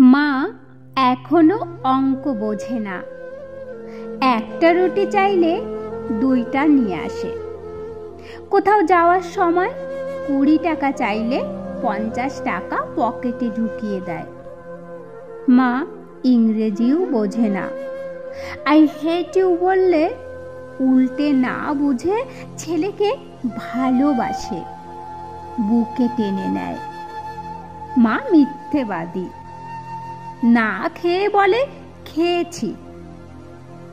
মা এখনো অঙ্ক বোঝে না। একটা রুটি চাইলে দুইটা নিয়ে আসে। কোথাও যাওয়ার সময় 20 টাকা চাইলে 50 টাকা পকেটে ঢুকিয়ে দেয়। মা ইংরেজিও বোঝে না। আই হেট ইউ বললে উল্টে না বুঝে ছেলেকে ভালোবাসে, বুকে টেনে নেয়। মা মিথ্যেবাদী, না খেয়ে বলে খেয়েছি।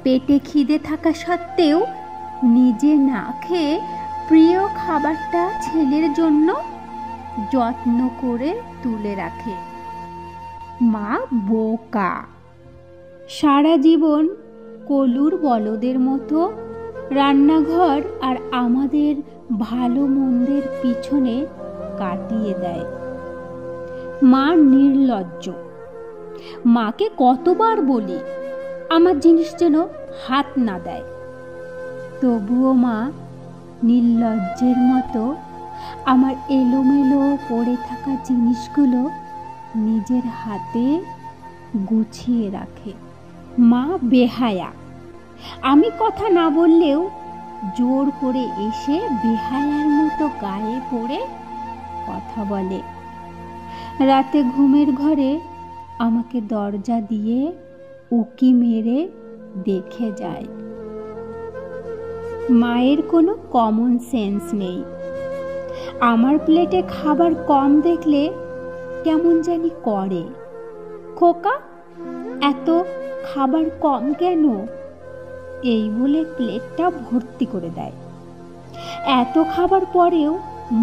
পেটে খিদে থাকা সত্ত্বেও নিজে না খেয়ে প্রিয় খাবারটা ছেলের জন্য যত্ন করে তুলে রাখে। মা বোকা, সারা জীবন কলুর বলদের মতো রান্নাঘর আর আমাদের ভালো মন্দের পিছনে কাটিয়ে দেয়। মা নির্লজ্জ। মাকে কতবার বলি আমার জিনিস যেন হাত না দেয়, তবুও মা নির্লজ্জের মতো আমার এলোমেলো পড়ে থাকা জিনিসগুলো নিজের হাতে গুছিয়ে রাখে। মা বেহায়া। আমি কথা না বললেও জোর করে এসে বেহায়ার মতো গায়ে পড়ে কথা বলে। রাতে ঘুমের ঘরে আমাকে দরজা দিয়ে উকি মেরে দেখে যায়। মায়ের কোনো কমন সেন্স নেই। আমার প্লেটে খাবার কম দেখলে কেমন জানি করে। খোকা, এত খাবার কম কেন? এই বলে প্লেটটা ভর্তি করে দেয়। এত খাবার পরেও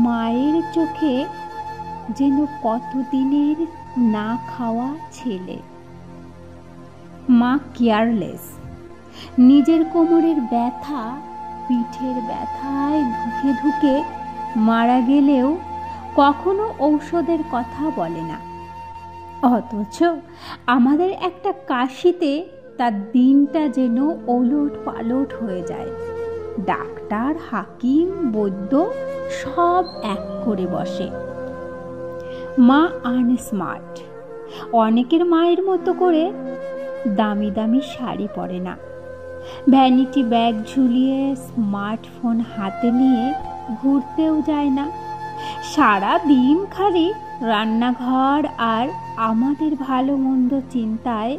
মায়ের চোখে যেন কতদিনের না খাওয়া ছেলে। মা কেয়ারলেস। নিজের কোমরের ব্যথা পিঠের ব্যথায় ধুকে ধুকে মারা গেলেও কখনো ঔষধের কথা বলে না। অথচ আমাদের একটা কাশিতে তার দিনটা যেন ওলট পালট হয়ে যায়। ডাক্তার, হাকিম, বৈদ্য সব এক করে বসে। মা আনস্মার্ট। অনেকের মায়ের মতো করে দামি দামি শাড়ি পরে না, ভ্যানিটি ব্যাগ ঝুলিয়ে স্মার্টফোন হাতে নিয়ে ঘুরতেও যায় না। সারা দিন খালি রান্নাঘর আর আমাদের ভালো মন্দ চিন্তায়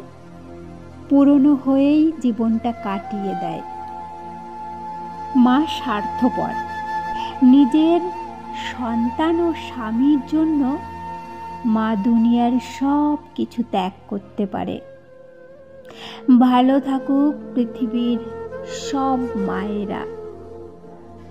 পুরনো হয়েই জীবনটা কাটিয়ে দেয়। মা স্বার্থপর। নিজের সন্তান ও স্বামীর জন্য মা দুনিয়ার সব কিছু ত্যাগ করতে পারে। ভালো থাকুক পৃথিবীর সব মায়েরা।